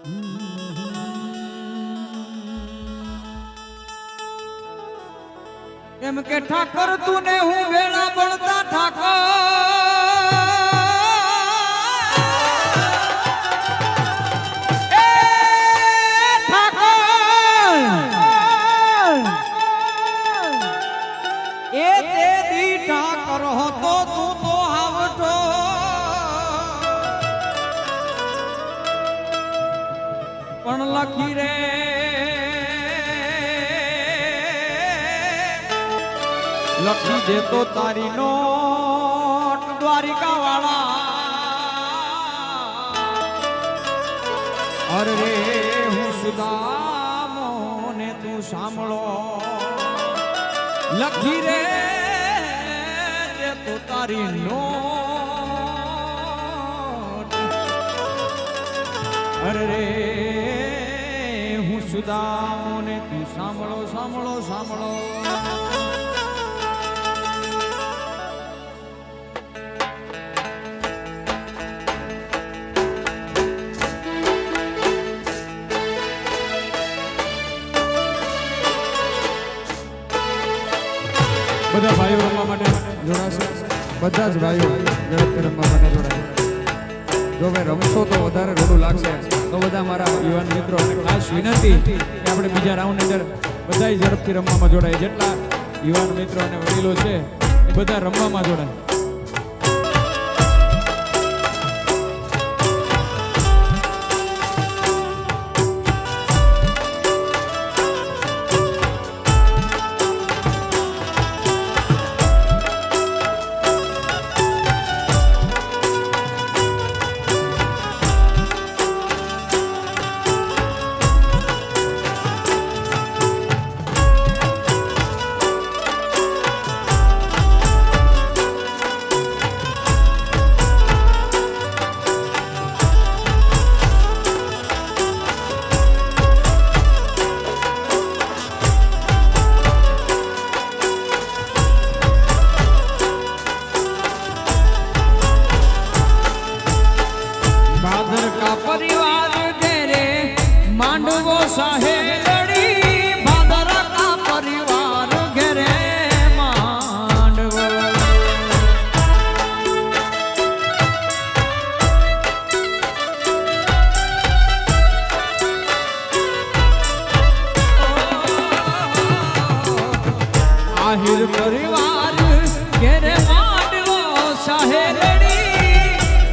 એમ કે ઠાકર તું ને હું વેળા બળતા ઠાકર પણ લખી રે લખી દે તો તારી નોટ દ્વારિકા વાળા અરે રે હું સુદામો ને તું સાંભળો લખી રે દે તો તારી નોટ અરે રે સુદામો ને તું સાંભળો સાંભળો સાંભળો બધા ભાઈઓ રમવા માટે જોડાશે બધા જ ભાઈઓ ઝડપથી રમવા માટે જોડાશે જો ભાઈ રમશો તો વધારે રોડું લાગશે તો બધા મારા યુવાન મિત્રો અને ખાસ વિનંતી કે આપણે બીજા રાઉન્ડ અંદર બધા ઝડપથી રમવામાં જોડાય જેટલા યુવાન મિત્રો અને વડીલો છે એ બધા રમવામાં જોડાય આહિર પરિવાર ઘેરે માંડવો સહેલડી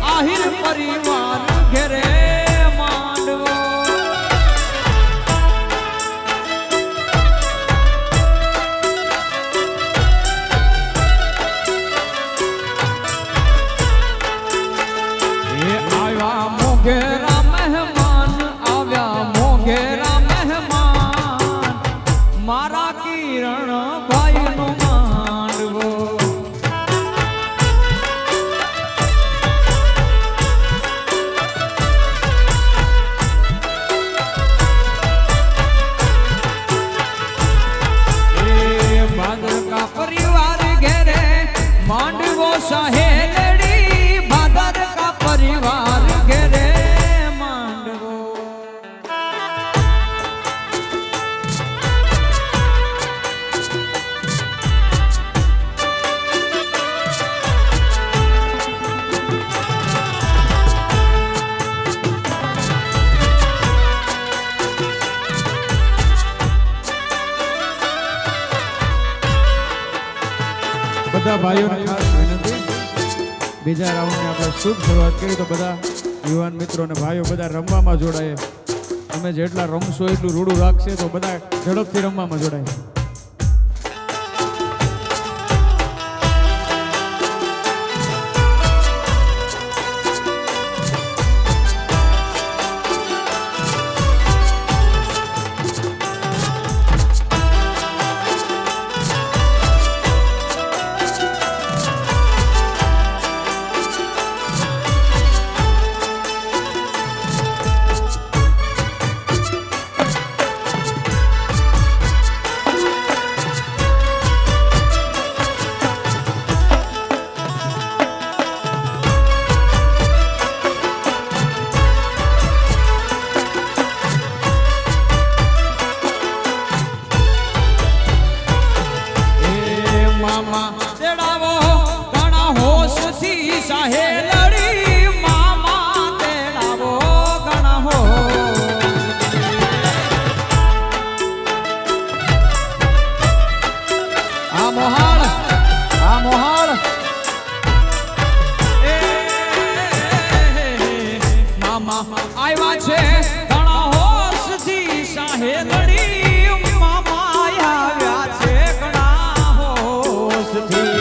આહિર પરિવાર ઘેરે માંડવો એ આવ્યા મોગેરા મહેમાન આવ્યા મોગેરા મહેમાન મારા કિરણ परिवार घेरे मांडवो सहेलड़ी भादर का परिवार घेरे मांडवो બધા ભાઈઓને ખાસ વિનંતી બીજા રાઉન્ડની આપણે શુભ શરૂઆત કરી તો બધા યુવાન મિત્રો અને ભાઈઓ બધા રમવામાં જોડાય તમે જેટલા રમશો એટલું રૂડું રાખશે તો બધા ઝડપથી રમવામાં જોડાય આવ્યા છે ઘણા હોશથી સાહેલડી મામા આવ્યા છે ઘણા હોશથી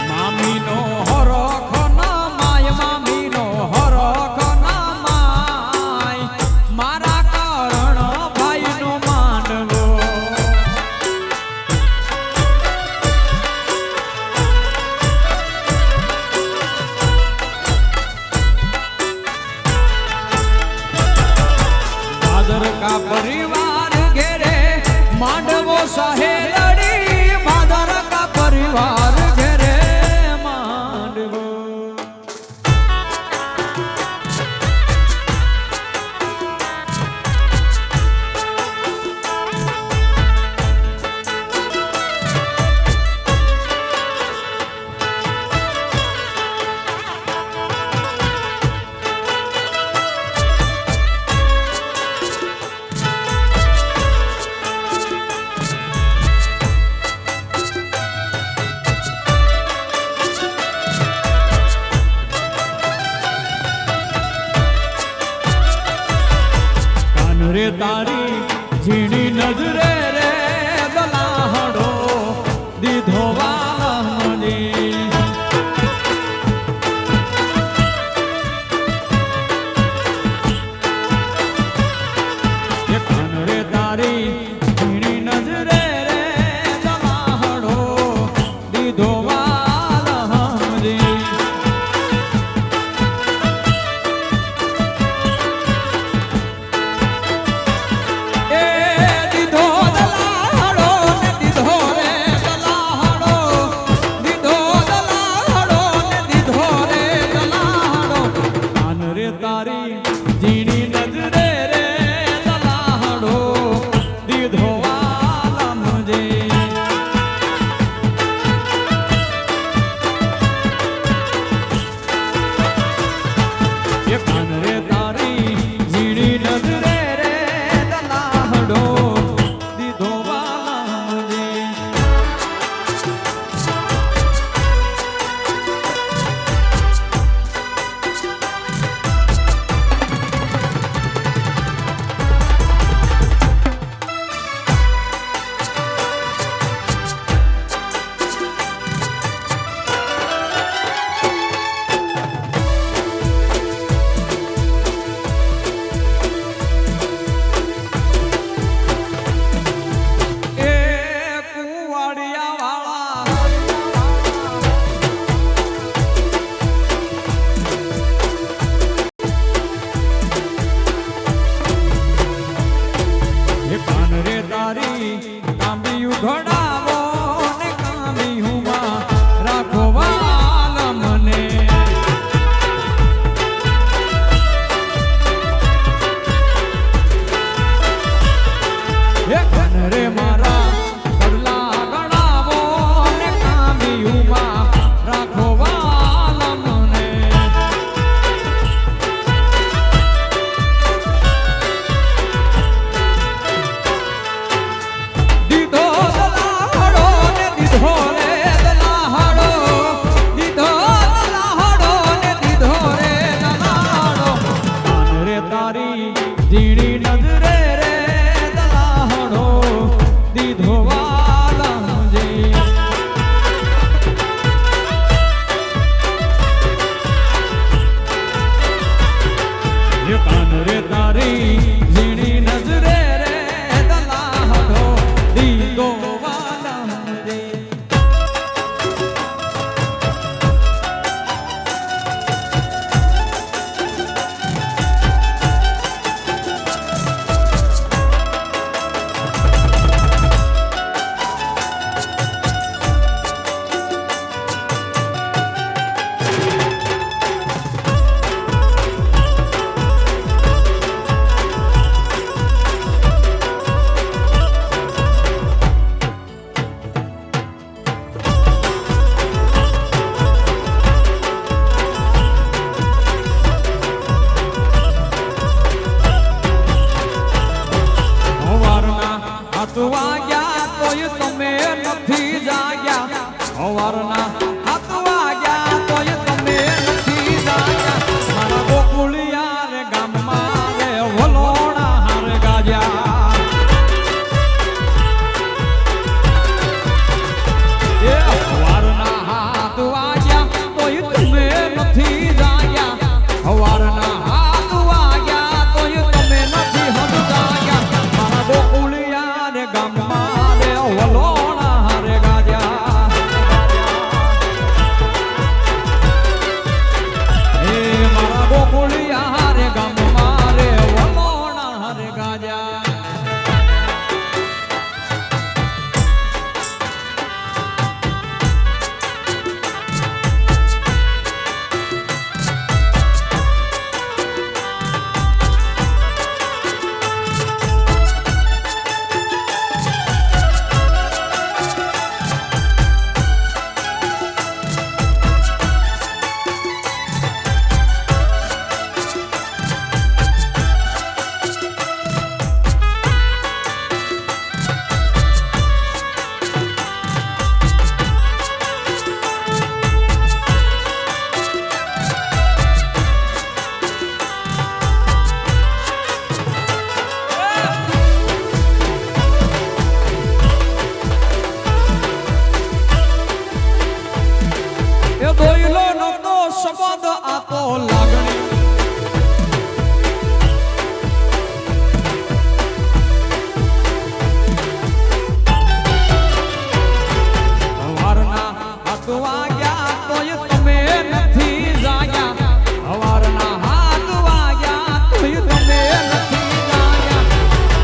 મામીનો હરખ ના માય મામીનો હરખ ના માય મારા કારણ ભાઈનો માંડવો ભાદરકા પરિવાર ઘેરે માંડવો સહેલડી ભાદરકા પરિવાર ઘેરે માંડવો રે તારી ઝીણી નજરે રે દલાહડો દીધો વાલમજી એ કાન રે તારી ઝીણી નજરે રે દલાહડો દીધો વાલમજી તારી ઝીણી નજરે રે દલાહડો દીધો વાલમજે એ કાન રે તારી ઝીણી નજરે રે દલાહડો દીધો વાલમજે કાંબિયું ઘડાવો ને કાંબિયુંમાં રાખો વાલમને હે કન રે મારા કડલા ગણાવો ને કાંબિયુંમાં રાખો વાલમને દીધો તોય તમે નથી જાગ્યા સવારના 7 વાગ્યા તોય તમે નથી જાગ્યા મારા ગોકુળિયા રે ગામમાં રે વલોણા હાર ગાજ્યા એ સવારના 7 વાગ્યા તોય તમે નથી જાગ્યા સવારના 7 વાગ્યા તોય તમે નથી હદ જાગ્યા મારા ગોકુળિયા રે ગામમાં રે વલોણા હાર ગાજ્યા એ મારા ગોકુળિયા રે ગામમાં રે વલોણા હાર ગાજ્યા બોયલો નતો શબ્દ આપો લાગણી સવારના 7 વાગ્યા તોય તમે નથી જાગ્યા સવારના 7 વાગ્યા તોય તમે નથી જાગ્યા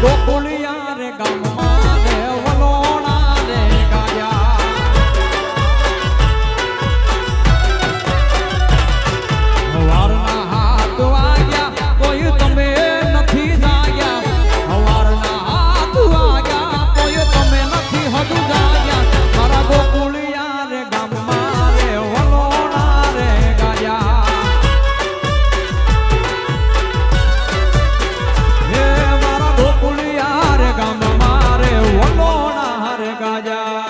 ગોકુળિયા રે ગામમાં રે વલોણા રે ગાયા સવારના 7 વાગ્યા તોય તમે નથી જાગ્યા સવારના 7 વાગ્યા તોય તમે નથી હજુ જાગ્યા મારા ગોકુળિયા રે ગામમાં રે વલોણા રે ગાયા હે મારા ગોકુળિયા રે ગામમાં રે વલોણા રે ગાયા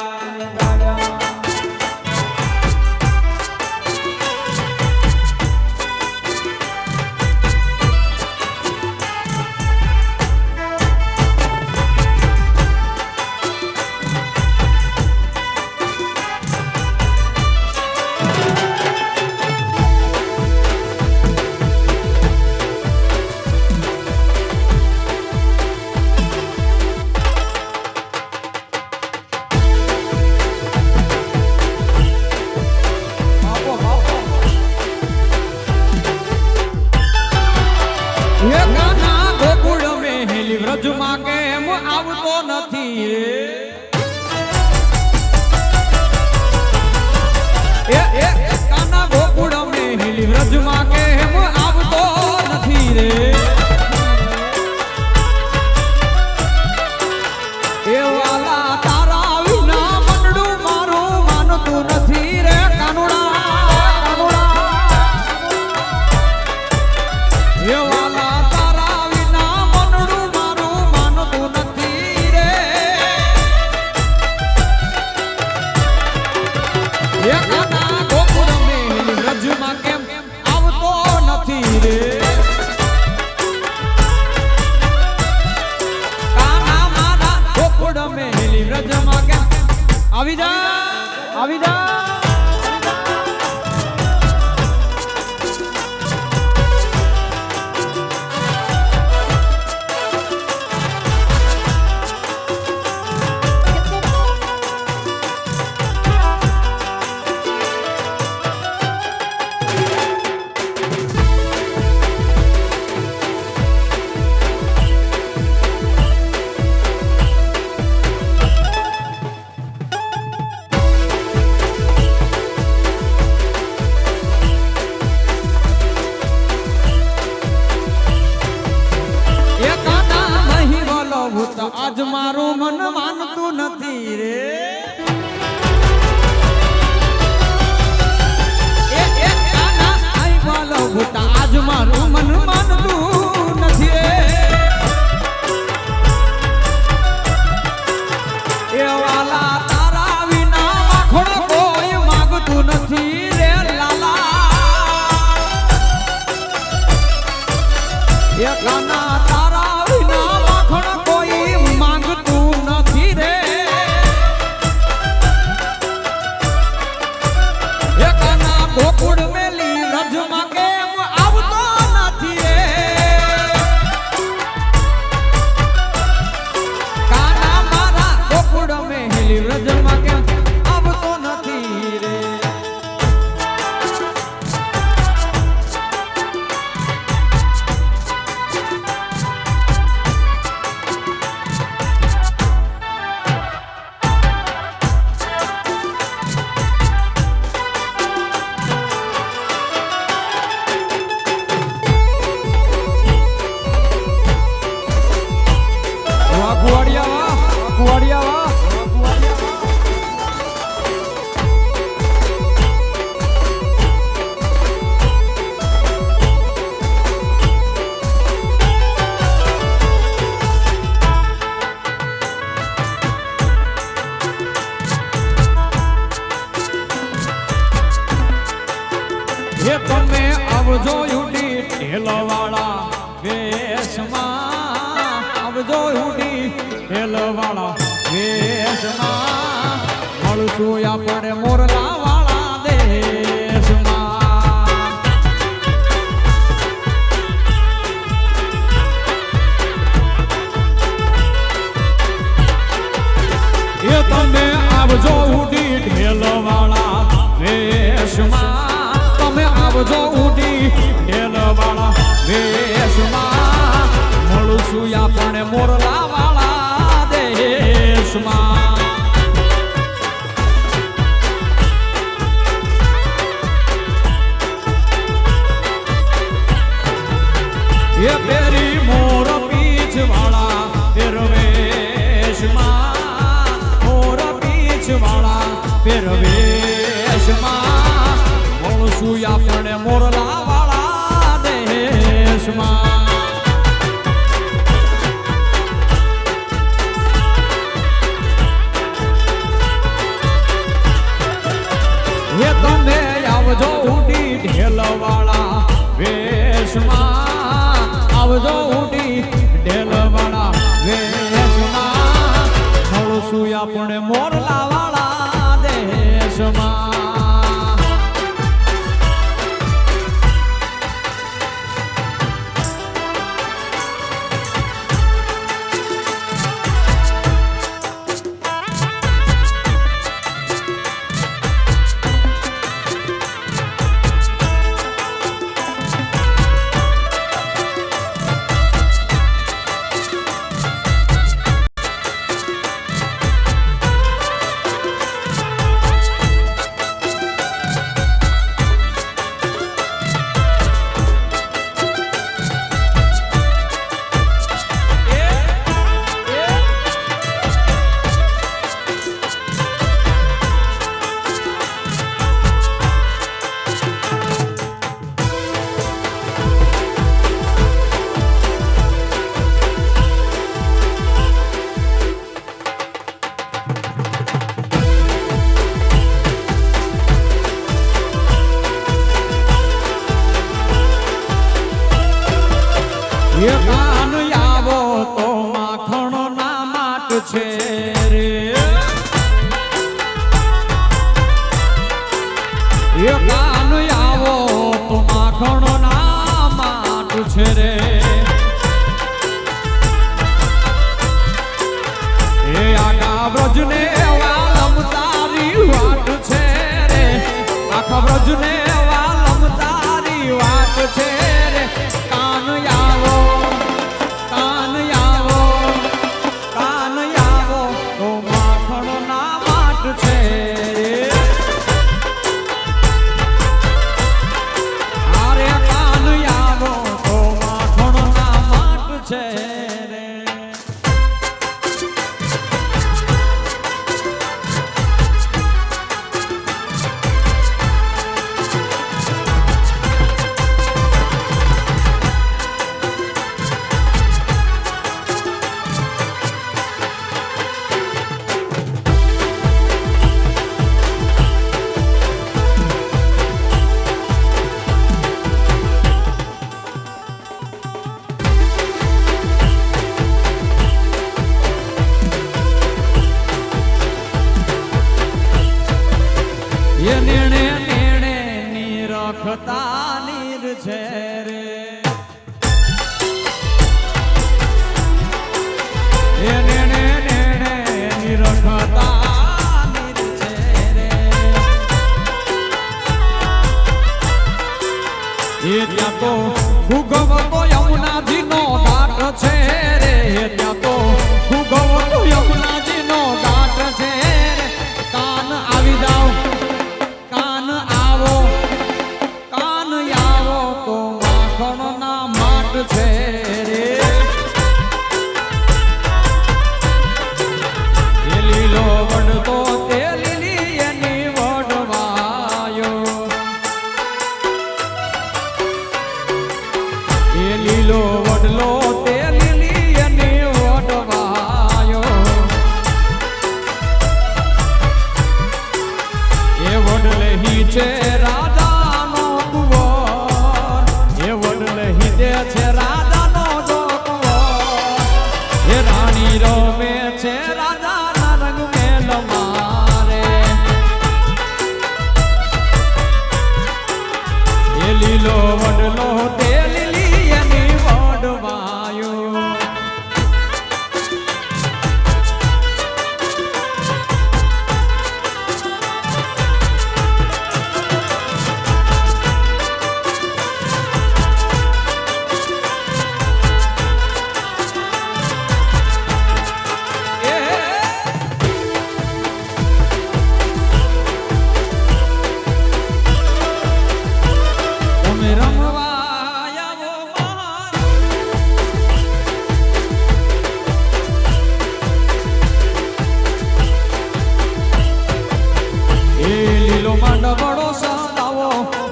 હે કાના ગોકુળ મેલી વ્રજમાં કેમ આવતો નથી એ કાના ગોકુળ મેલી વ્રજમાં કેમ આવતો નથી રે એ વાલા તારા વિના મનડું મારું માનતું નથી રે કાનુડા એ વાલા તારા વિના મનડું મારું માનતું નથી રે એ કાના ગોકુળ મેલી વ્રજમાં કેમ આવતો નથી રે કાના મારા ગોકુળ મેલી વ્રજમાં કેમ આવી જા આવી જા આજ મારું મન માનતું નથી રે એ કાના આઈ વાલો ભૂતા આજ મારું મન માનતું નથી રે એ પેલી વ્રજમાં કેમ આવતો નથી રે. વાહ કુવાડિયા વાહ, કુવાડિયા વાહ. હે તમે આવજો યુડી ઢેલવાળા વેશમાં, આવજો યુડી ઢેલવાળા વેશમાં, મળશું આપણે મોરલા વાળા દેશમાં. એ તમે આવજો ઉડી ઢેલવાળા વેશમાં, તમે આવજો ઉડી ઢેલવાળા વેશમાં, મળશું આપણે મોરલા વાળા દેશમાં. એ પેરી મોર પીછ વાળા પહેરવેશમાં, મોર પીછ વાળા પહેરવેશમાં, મળશું આપણે મોરલા વાળા દેશમાં. એ તમે આવજો ઉડી ઢેલવાળા વેશમાં, આવજો ઉડી ઢેલવાળા વેશમાં, મળશું આપણે મોરલા વાળા દેશમાં. એ કાન આવો તો માખણો ના માટ છે રે. એ કાન આવો તો માખણો ના માટ છે રે. એ આગા વ્રજને વાલમ તારી વાટ છે રે, આખા વ્રજને વાલમ તારી વાટ છે રે. કાન આવો, કાન આવો, કાન આવો તો માખણ ના માટ છે રે. અરે કાન આવો તો માખણ ના માટ છે રે. એ નેણે નેણે નીરખતા નીર છે રે. એ નેણે નેણે નીરખતા તો ભૂગવતો યમુનાજીનો ઘાટ છે રે ત્યાં તો ભૂગવતો યમુનાજીનો ઘાટ છે રે કાન આવી જાઓ કાન આવો તો માખણના માટ છે રે એ લીલો વડતો તે લીલી એની વડવાયો એ લીલો વડલો તે લીલી એની વડવાયો એ વડલે હી છે રાજાનો કુંવર એ વડલે હી દે છે રાજાનો જો કુંવર એ રાણી રમે છે રાજાના રંગ મેલ મારે એ લીલો વડલો તે લીલી એની વડવાયો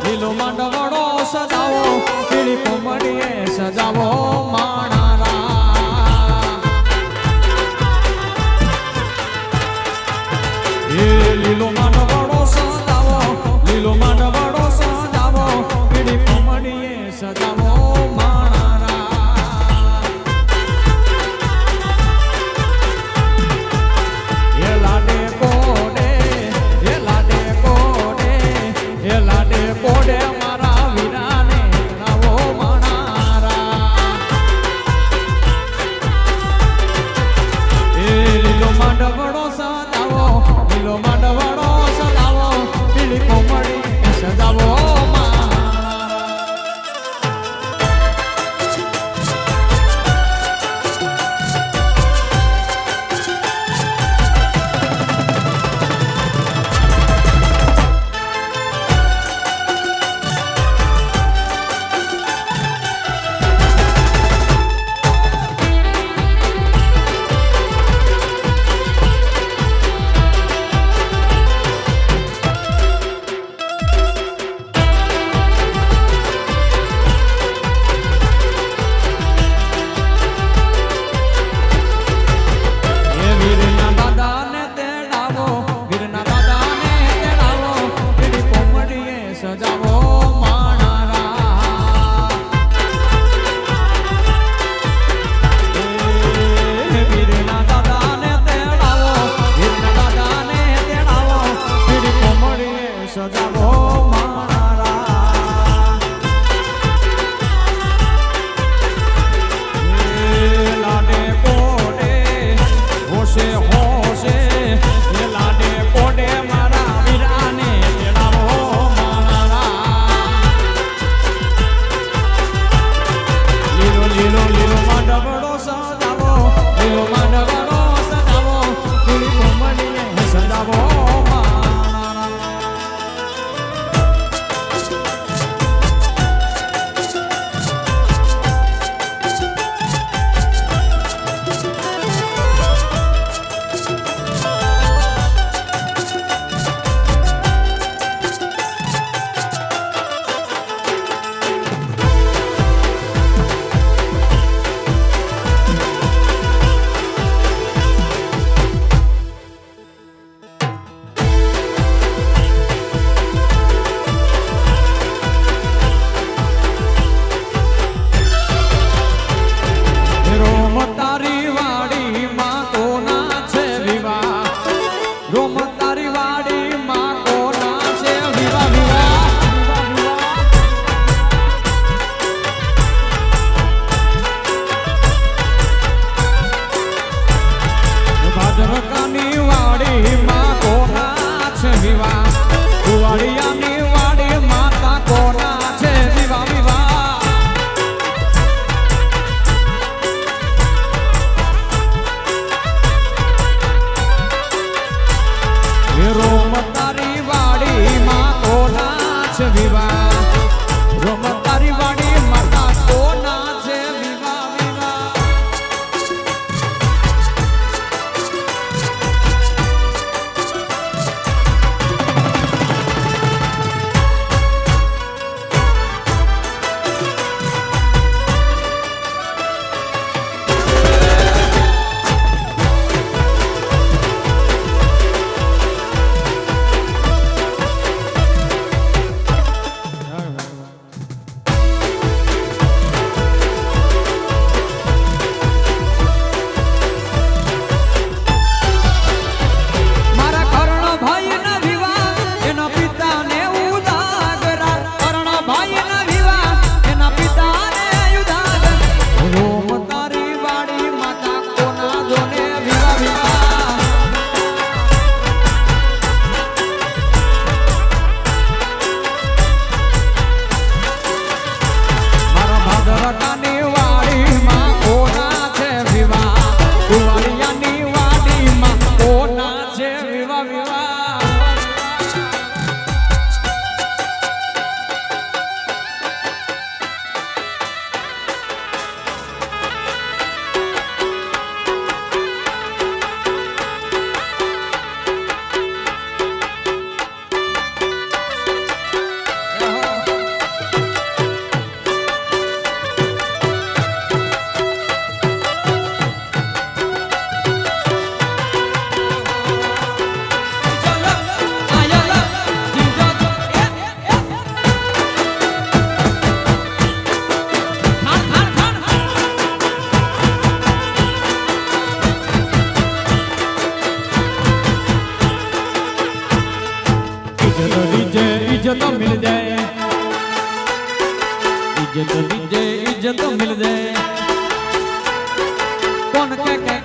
લીલો માંડવડો સજાવો પીળી કોમડીએ સજાવો માણારા એ લીલો માંડવડો સજાવો પીળી કોમડીએ સજાવો માણારા એ લાડે કોડે કોડે મારા વીરાને નાવો માણારા એ લીલો માંડવડો સજાવો પીળી કોમળી સજાવો સજાવો માણારા વીરના દાદાને તેડાવો પીળી કોમળીએ સજાવો માણારા લાડે કોડે હોશે એ લાડે કોડે મારા વીરાને તેડાવો લીલો માંડવડો સજાવો પીળી કોમળીએ સજાવો વિવાહ કુવાડિયાની વાડી માતા કોના છે વિવાહ વિવાહ વિવાહ રોમ તારી વાડી માતા કોના છે વિવાહ વિવાહ इज्जत मिल जाए इज्जत दीजे इज्जत मिल जाए कौन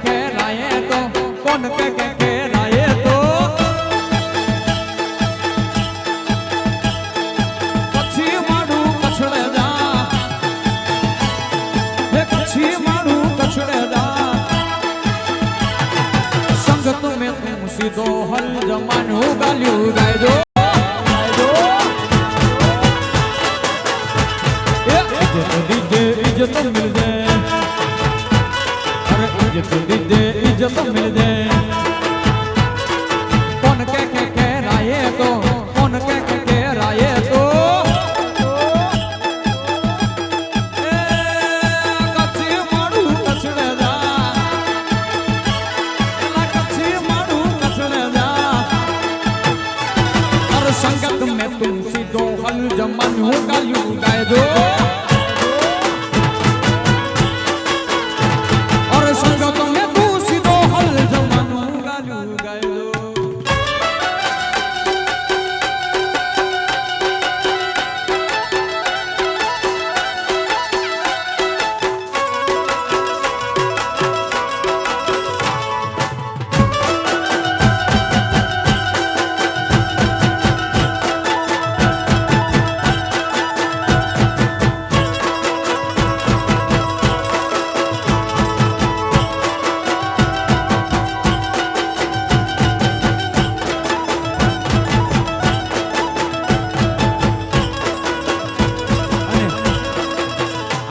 के राये तो कौन के राये तो कच्छी माडू कछड़े जा कच्छी माडू कछड़े जा संगत में तुम सीधो हल जमानू गालियो गाय दो इज्जत मिल जाए अरे इज्जत दीजे इज्जत मिल जाए कौन के राये तो कौन के राये तो कच्छी माडू कछड़े जा कच्छी माडू कछड़े जा अरे संगत में तुम सीधो हल जमानू गालियो गाय दो संगत में तू सीधो हल जमानू गालू गायो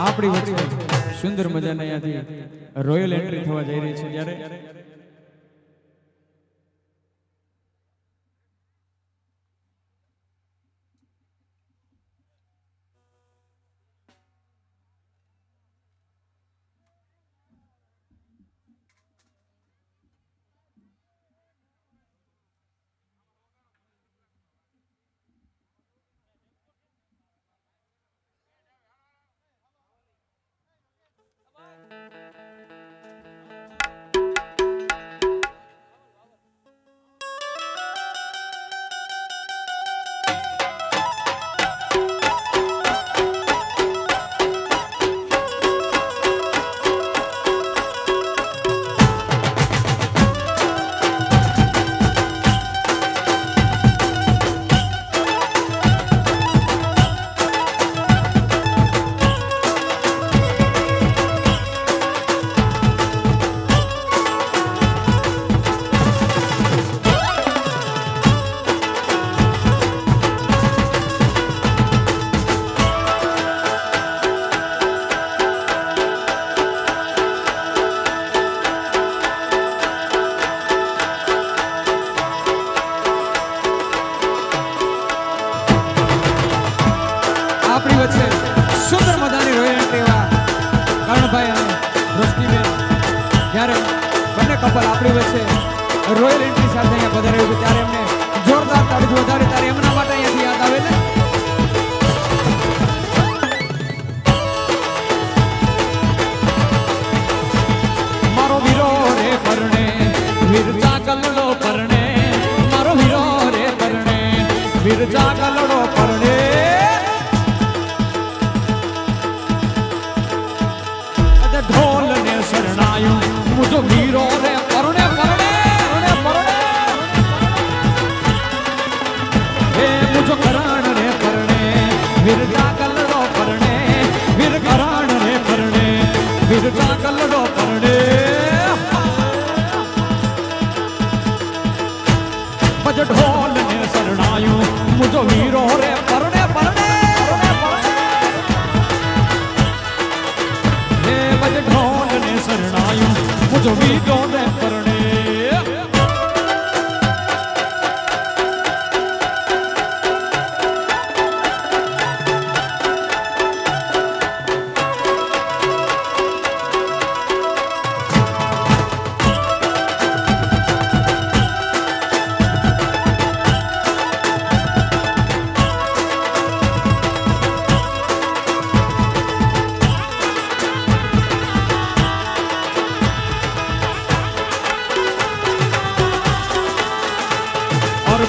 આપણી વચ્ચે સુંદર મજાના અહીંયાથી રોયલ એન્ટ્રી થવા જઈ રહી છે જ્યારે ગોપાલ આપણી વચ્ચે રોયલ એન્ટ્રી સાથે અહીંયા પધાર્યો છે ત્યારે એમને જોરદાર તાળીથી વધારે ત્યારે એમના માટે અહીંયાથી યાદ આવે ને મારો વીરો રે પરણે વીરજા ગલડો પરણે મારો વીરો રે પરણે વીરજા ગલડો પરણે ઢોલ ને શરણાયું મુજો વીરો રે પરણે પરણે પરણે હે મુજો કરણ રે પરણે વીરજા ગલડો પરણે વીર કરણ રે પરણે વીરજા ગલડો પરણે ભજ ઢોલ ને શરણાયું મુજો વીરો રે પરણે પરણે હે ભજ ઢોલ ને શરણાયું મુજો વીરો રે પરણે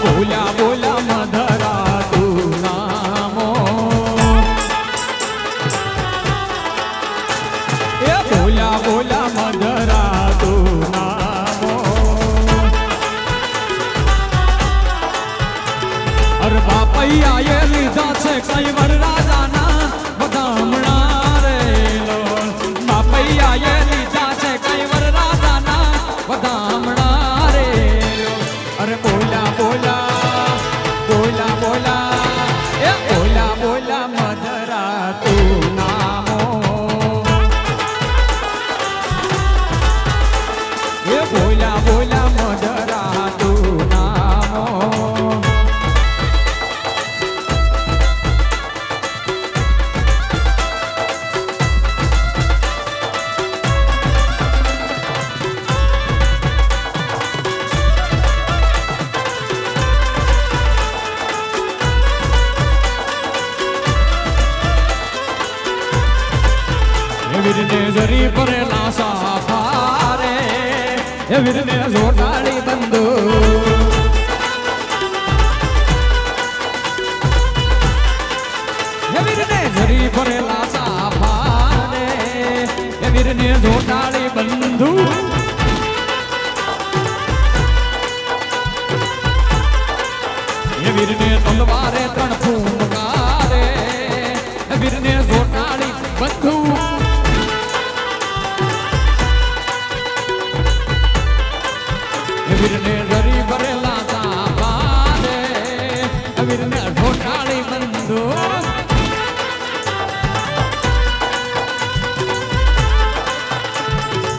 बोला बोला मधरा तू नामो ए बोला बोला मधरा तू नामो अरे बापैया ये લીધા છે કઈ વર રાજાના બધામણા રે લો બાપૈયા ये લીધા છે કઈ વર રાજાના બધામણા રે લો अरे बोला बोला बोला बोला ए बोला बोला मधरा तू नामो ए बोला बोला मधरा तू नामो વીરને જરી પરેલા સાફારે એ વીરને જોટાળી બંધુ એ વીરને જરી પરેલા સાફારે એ વીરને જોટાળી બંધુ એ વીરને તલવારે ત્રણ ફૂંકારે એ વીરને જોટાળી બંધુ વીરને જરી ભરેલા સાપારે વીરને ઢોટાળી બંધુ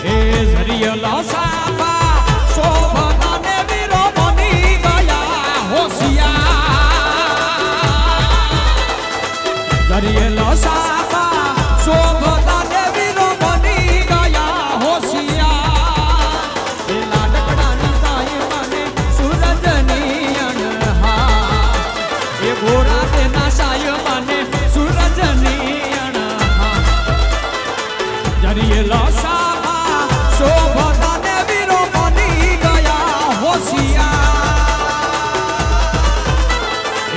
એ જરીયલા સાપા શોભનાને વીરો બની ગયા હોશિયાર જરીયલા સાપા શોભનાને વીરો બની ગયા હોશિયાર એ ઘોડા તેના સાય માને સૂરજની અણહા જરીયેલા સાપા શોભતાને વીરો બની ગયા હોશિયાર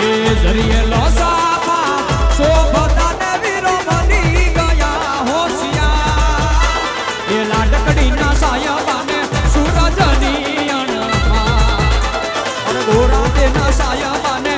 એ જરીયેલા સાપા શોભતાને વીરો બની ગયા હોશિયાર એ લાડકડીના સાય માને સૂરજની અણહા અને ઘોડા તેના સાય માને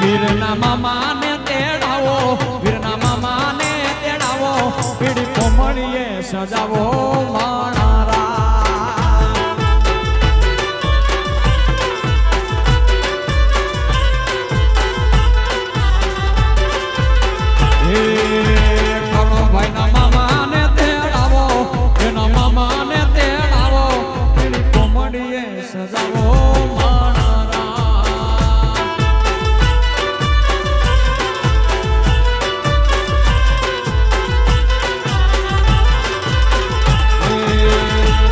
વીરના મામાને તેડાવો વીરના મામાને તેડાવો પીડી કોમળીએ સજાવો માણા સજાવો માણારા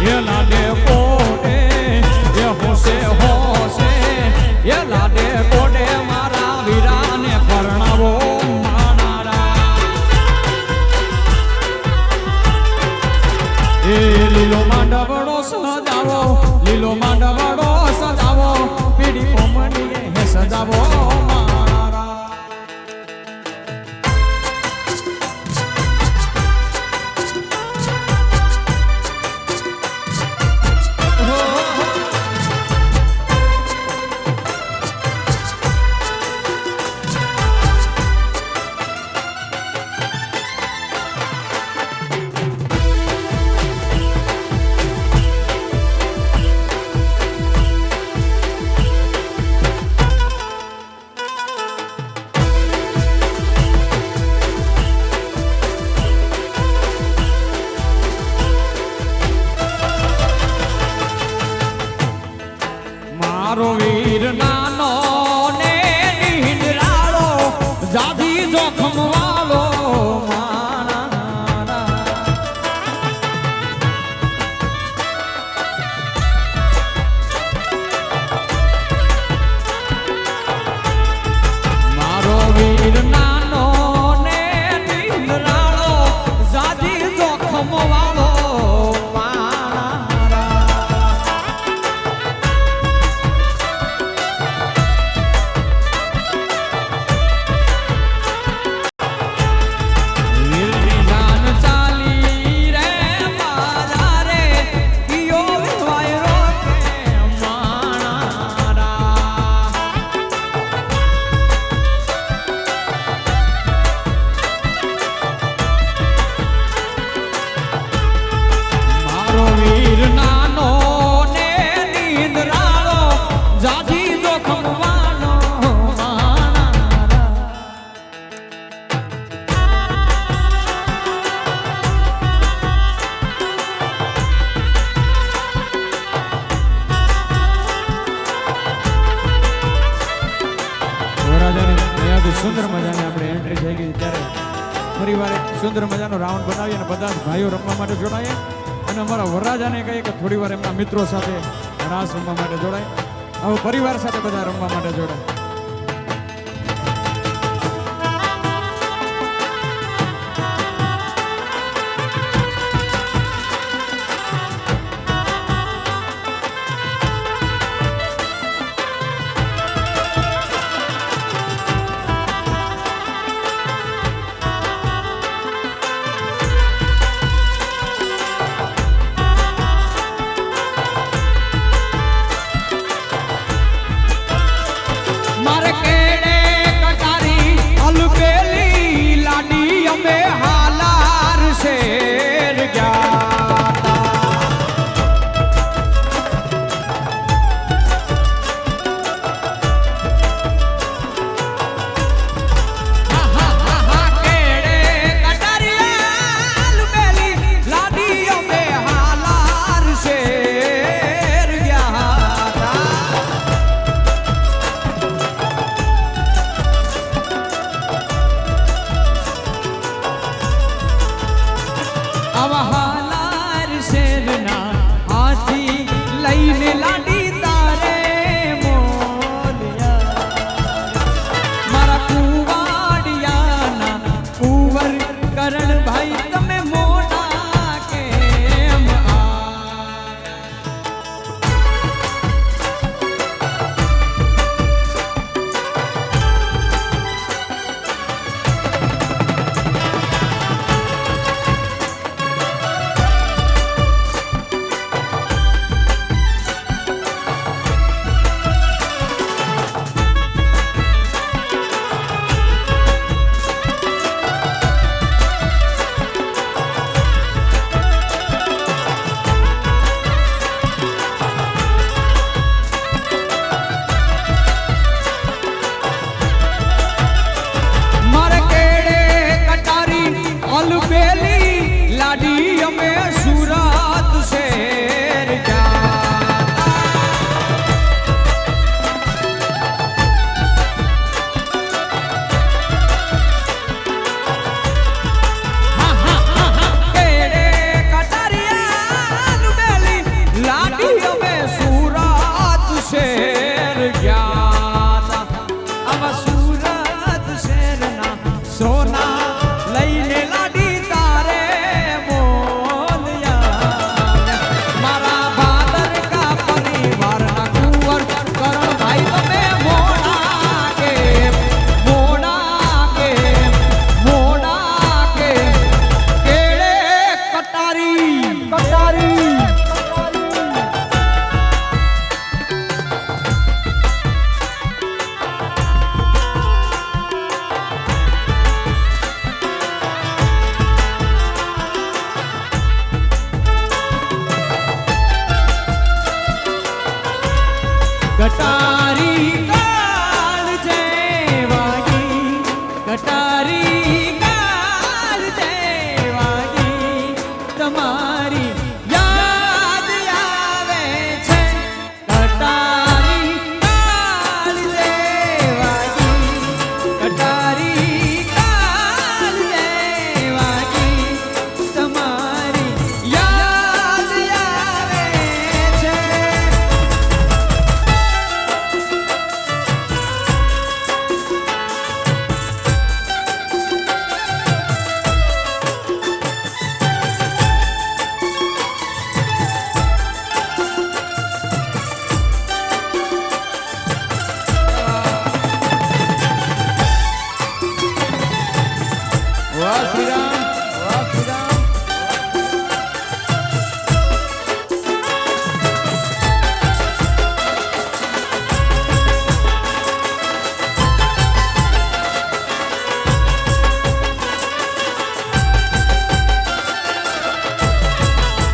એ લાડે કોડે એ હોશે હોશે એ લાડે કોડે મારા વીરાને પરણાવો એ લીલો માંડવડો સજાવો લીલો માંડવડો સજાવો પીડી કોમડીએ હે સજાવો મારા મારો વીર નાનો ને નીંદરાળો જાજી જોખમ વાળો મારો વીર નાનો ને નીંદરાળો જાજી જોખમ વાળો સુંદર મજાની આપણે એન્ટ્રી થઈ ગઈ ત્યારે ફરીવાર એક સુંદર મજાનો રાઉન્ડ બનાવીએ અને બધા જ ભાઈઓ રમવા માટે જોડાઈએ અને અમારા વરરાજાને કહીએ કે થોડી વાર એમના મિત્રો સાથે રાસ રમવા માટે જોડાય હવે પરિવાર સાથે બધા રમવા માટે જોડાય કટારી કાળ જય વાગી કટારી કાળ જય વાગી તમારી યાદ આવે છે કટારી કાળ જય વાગી કટારી કાળ જય વાગી તમારી યાદ આવે છે વાહ શ્રી રામ વાહ શ્રી રામ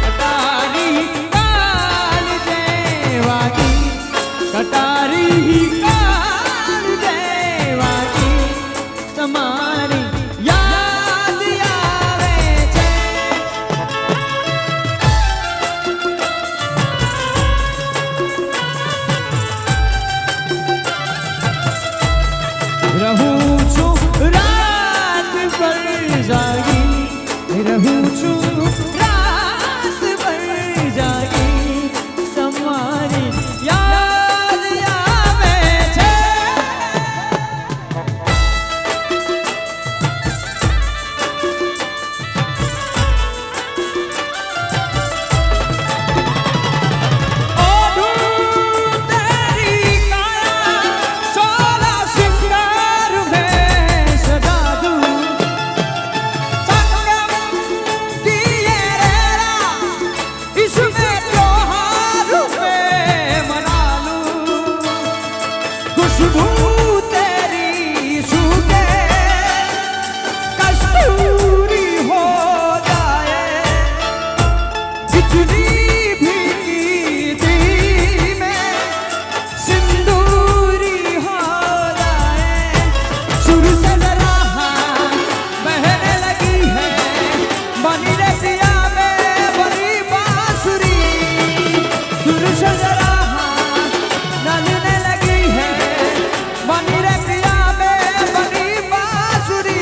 કટારી કાળ જય વાગી કટારી કાળ જય વાગી તમારી યાદ આવે છે રહું છું રાત ભર જાગી રહું છું રાત ભર જાગી તમારી યાદ આવે છે ओढ़ूं तेरी काया चोला सिंगार में सजा दूं संगम दिए रेरा इसमें त्योहार में मना लूं खुशबू तेरी सूखे कस्तूरी हो जाए जितनी भी दी में सिंदूरी हो जाए सुर से जरा बहने लगी है बनी रे पिया में बनी बांसुरी सुर से जरा नलने लगी है बनी रे पिया में बनी बांसुरी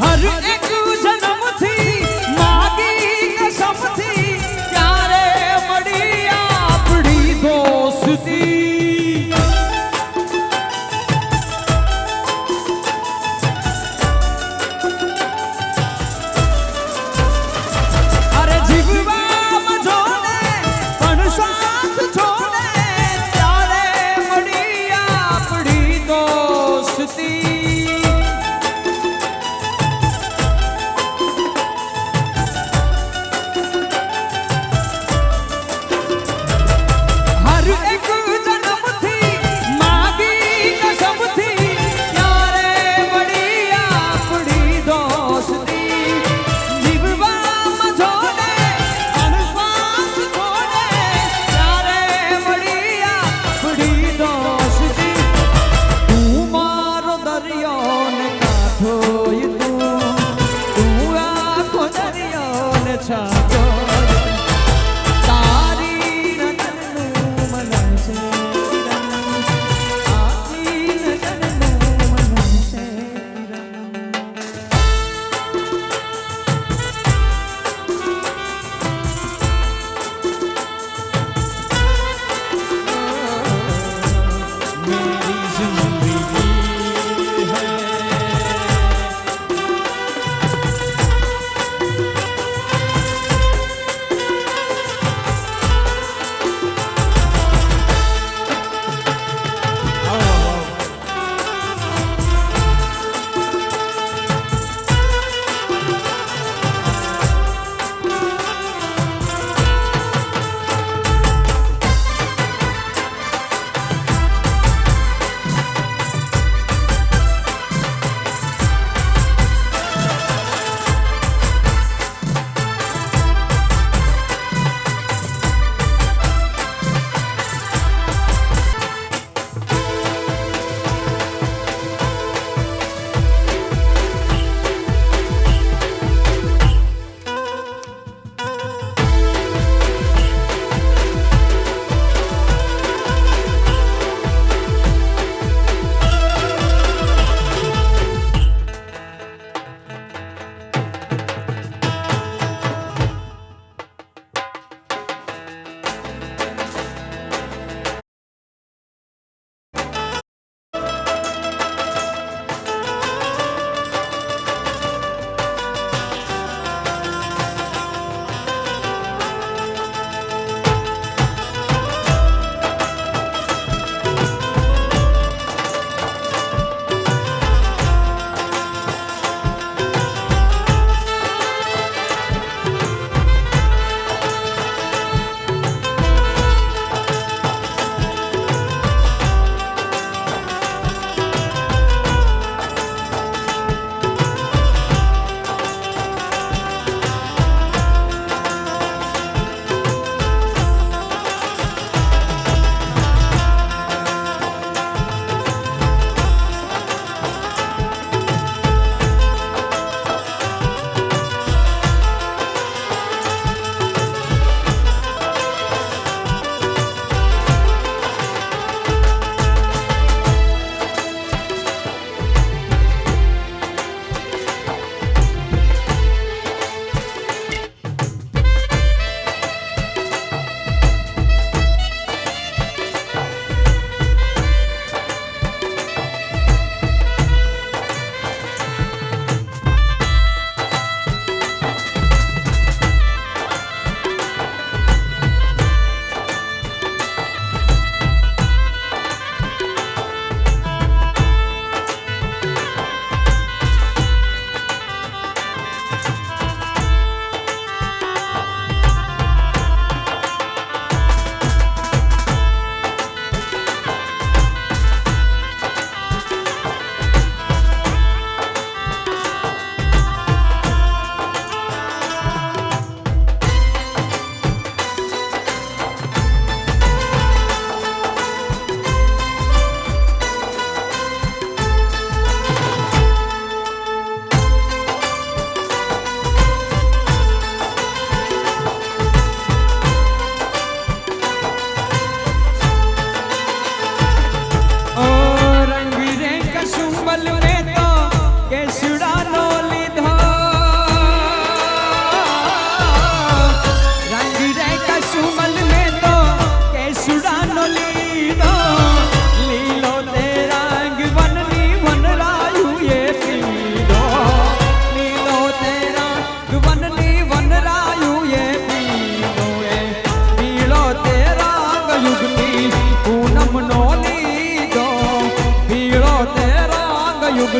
હર એક જન્મથી માગી કસમથી ત્યારે મળી આપણી દોસ્તી અરે જીવવામાં જોને પણ સાથ છોડે ત્યારે મળી આપણી દોસ્તી હર એક જન્મથી માગી કસમથી ત્યારે મળી આપણી દોસ્તી જીવવામાં જોડે પણ શ્વાસ છોડે ત્યારે મળી આપણી દોસ્તી તું મારો દરિયો ને કાંઠો તું આખો દરિયો ને છાંટો તારી નજરનું મન છે આખી નજરનું મન છે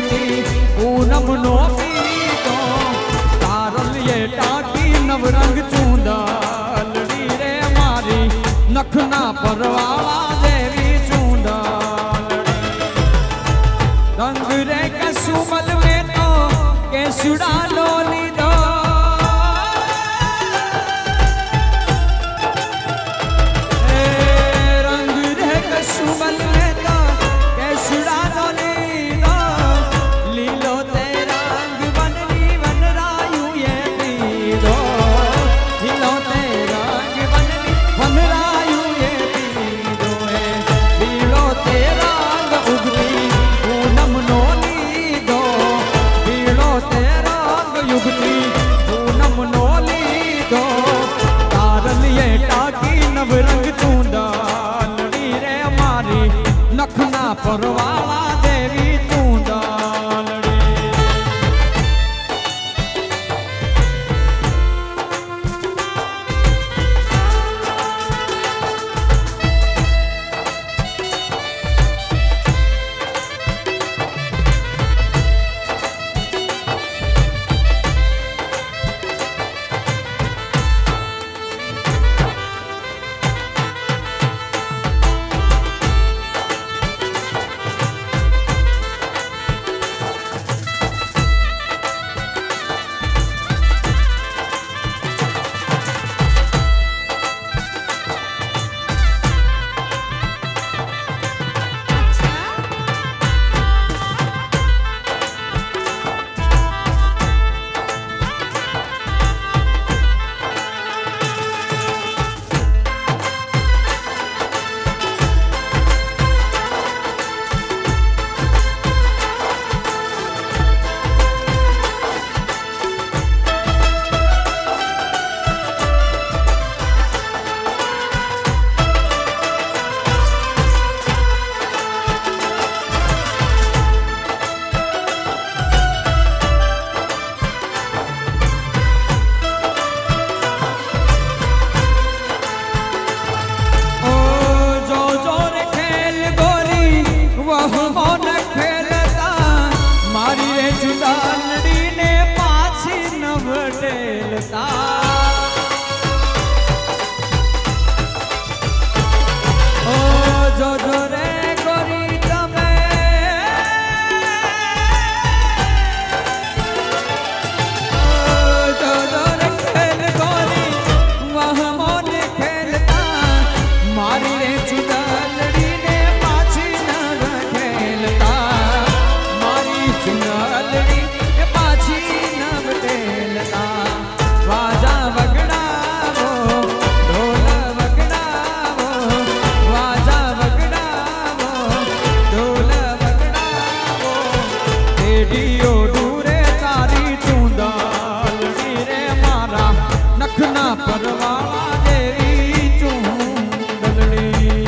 ઉગતી પૂનમ નો પીતો તારલીએ ટાકી નવરંગ ચૂંદલડી રે મારી નખના પરવાળા દેવી ચૂંદલડી રંગ રે કસુમલ મેં તો કેસુડા લો લીધો રંગ રે કસુમલ મેં તો કેસુડા લો લીધો લીલો તે રંગ વનની વનરાયું એ પીધો લીલો તે રંગ વનની વનરાયું એ પીધો લીલો તે રંગ ઉગતી પૂનમ નો લીધો લીલો તે રંગ યુગતી પૂનમ નો લીધો તારલીએ ટાકી નવરંગ ચૂંદલડી રે મારી નખના પરવાળા દેવી ચૂંદલડી ચૂંદલડીને પાછી નવટેલતા ઓ જોજો રે ગોરી તમે જોજો રે ખેલ ગોરી વહમોને ખેલતા મારી રે ચૂંદલડીને પાછી નવટેલતા મારી ચૂંદલડી એ પાછી નવટેલતા વાજા વગડાવો ઢોલ વગડાવો વાજા વગડાવો ઢોલ વગડાવો રેડિયો દૂરે તારી ચૂંદલડી રે મારા નખના પરવાળા દેવી ચૂંદલડી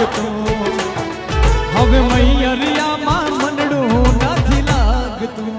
લાગતું હવે મૈયરિયામાં મનડું નથી લાગતું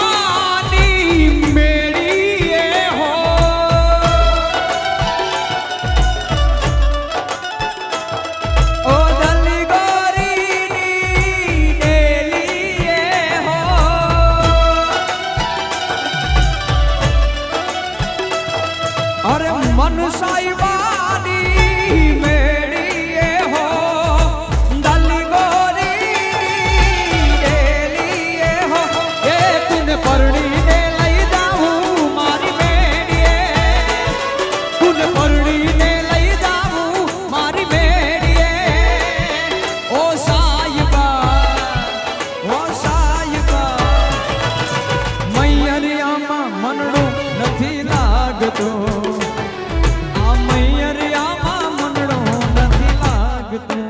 સાઈબાની મેળીએ હો ઓ દલી ગોરીની ડેલીએ હો અરે મન સાઈબાની મેળીએ હો દલી પરણીને લઈ જાઉં મારી બેડીએ કુલ પરણીને લઈ જાઉં મારી બેડીએ ઓ સાયબા મૈયરિયામાં મનડું નથી લાગતું આ મૈયરિયામાં મનડું નથી લાગતું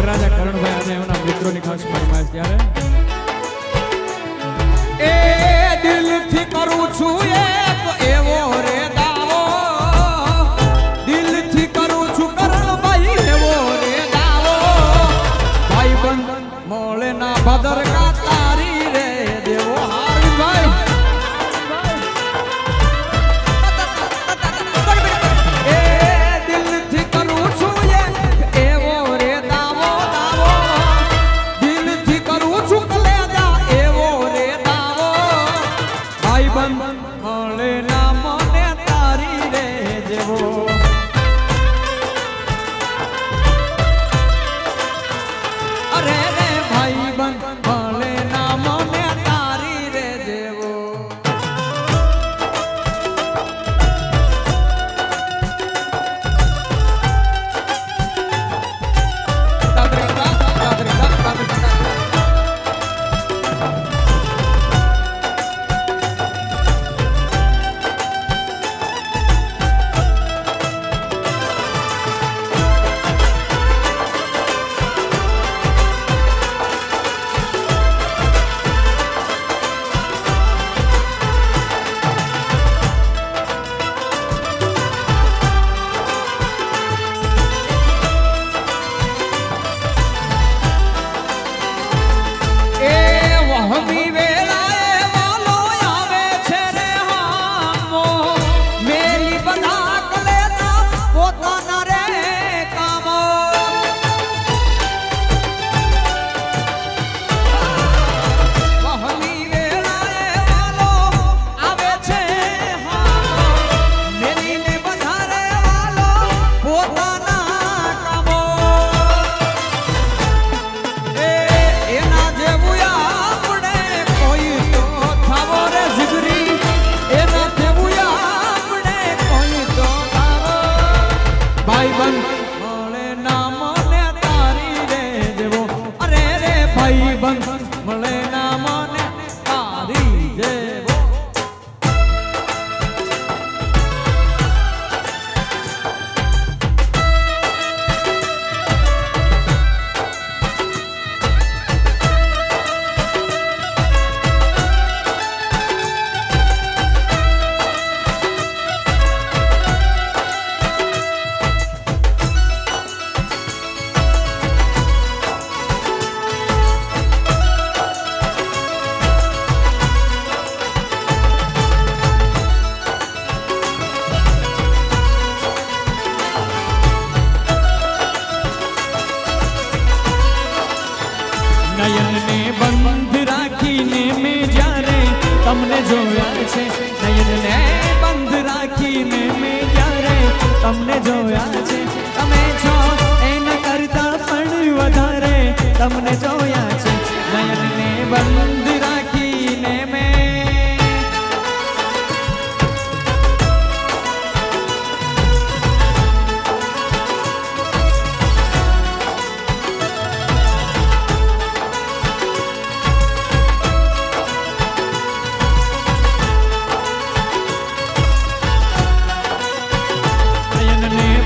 રાજા કરણભાઈ અને એમના મિત્રોની ખાસ ફરમાઈશ ત્યારે એ દિલથી કરું છું એક એવો રે દાવો દિલથી કરું છું કરણભાઈ એવો રે દાવો ભાઈ બંધ મોળે ના ભદર કા તારી રે દેવો હારભાઈ એ દિલથી કરું છું એવો રે દાવો દિલથી કરું છું કલેજા એવો રે દાવો ભાઈ બંધ મળે ના મને તારી રે જેવો અરે રે ભાઈ બંધ બંધ મળે ના મને તારી જેવો. નયનને બંધ રાખીને મેં જ્યારે તમને જોયા છે, નયનને બંધ રાખીને મેં જ્યારે તમને જોયા છે, તમે છો એના કરતા પણ વધારે તમને જોયા છે. નયનને બંધ રાખીને મેં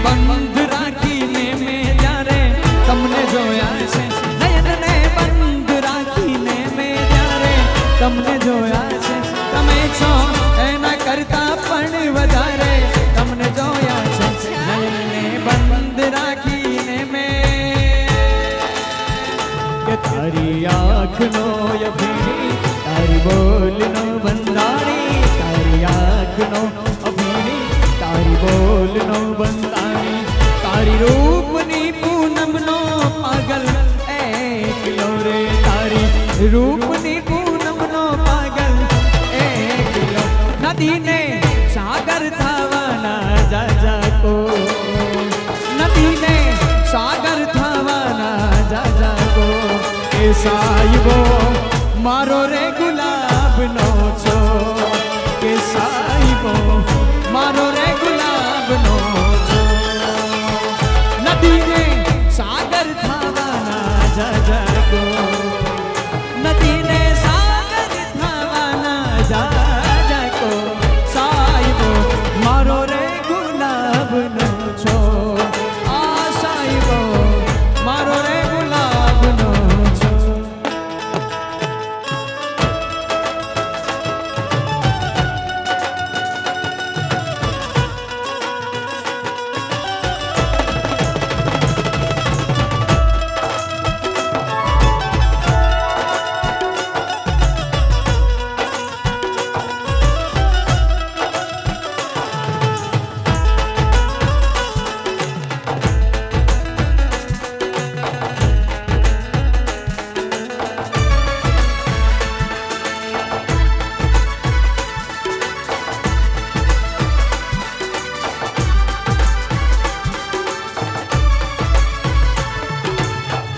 બંધ રાખીને મેં જ્યારે તમને જોયા છે, નયનને બંધ રાખીને મેં જ્યારે તમને જોયા છે, તમે છો એના કરતા પણ વધારે તમને જોયા છે. નયનને બંધ રાખીને મેં કે તારી આંખનો અભિની તારી બોલનો બંધાણી, તારી આંખનો અભિની તારી બોલનો બંધાણી, તારી રૂપની પૂનમનો પાગલ એકલો રે, તારી રૂપની પૂનમનો પાગલ એકલો. નદીને સાગર થવાના જાજા કો, નદીને સાગર થવાના જાજા કો, એ સાહેબો મારો રે ગુલાબનો છો, કે સાહેબો મારો રે ગુલાબનો છો. નદીને સાગર થવાના જાજા કો, નદીને સાગર થવાના જાજા કો, સાહેબો મારો રે ગુલાબનો છો, આ સાહેબો મારો રે ગુલાબનો છો.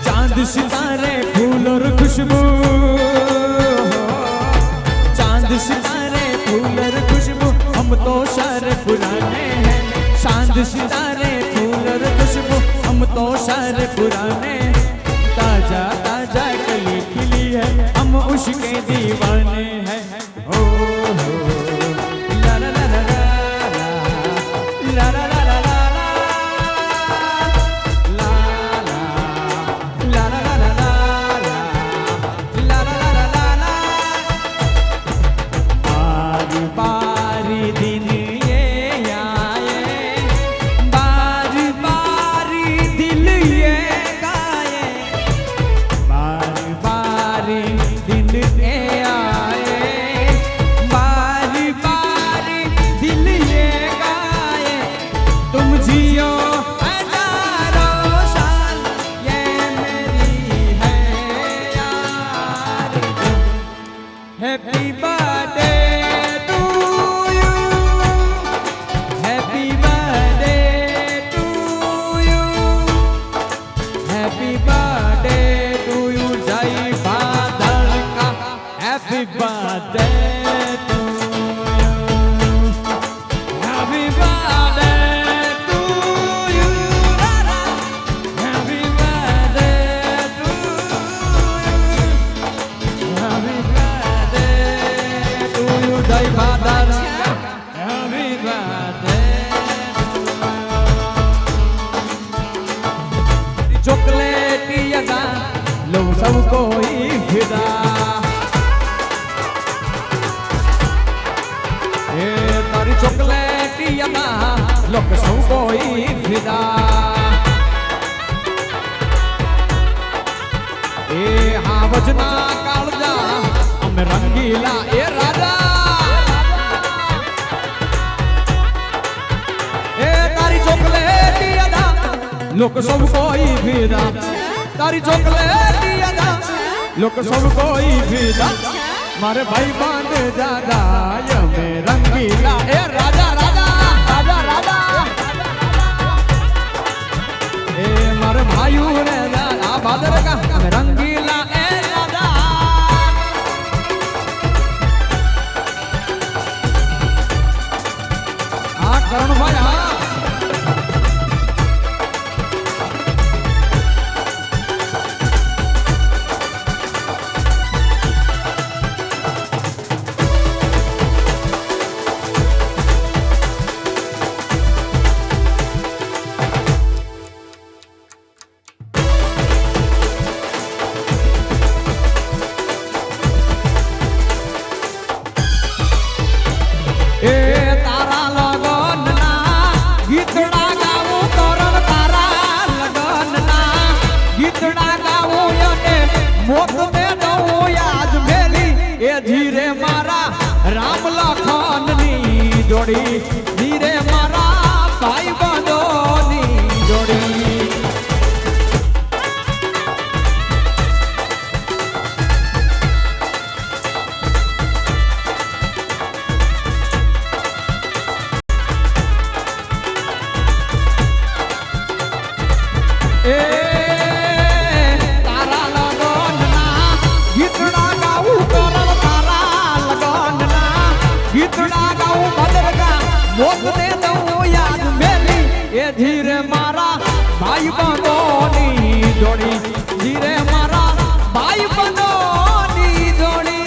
चांद सितारे फूल और खुशबू, चांद सितारे फूल और खुशबू, हम तो सारे पुराने हैं. चांद सितारे फूल और खुशबू, हम तो सारे पुराने. ताजा ताजा कली खिली है, हम उसके दीवाने हैं. ओ हो ला ला ला ला ला ला ला ला Happy birthday to you. Happy birthday to you. Happy birthday to you. Jai Bhadarka. Happy birthday to you. Happy birthday to you. Happy birthday to you. लोग सब कोई फिदा ए हाँ वजना कालजा हम रंगीला ए राजा ए तारी चॉकलेटी अदा लोग सब कोई फिदा तारी चॉकलेटी अदा लोग सब कोई फिदा मारे भाई बांध जादा ये रंगीला ए राजा राजा राजा राजा ए मारे भाइयों रे दादा बादर का रंगीला ए राजा हाँ करण भाई हाँ धीरे मारा राम लखन नी जोड़ी धीरे मारा भाई बंधो नी जोड़ी धीरे मारा भाई बंधोनी जोड़ी धीरे मारा भाई बंधोनी जोड़ी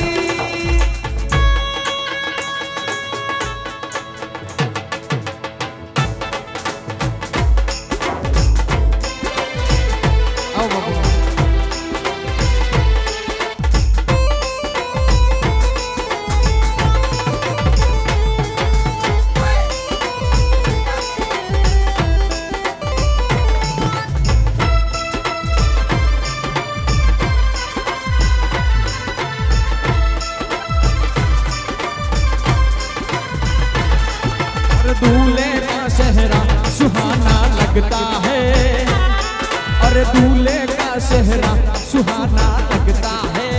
आओ बाबू दूल्हे का सेहरा सुहाना लगता है अरे दूल्हे का सेहरा सुहाना लगता है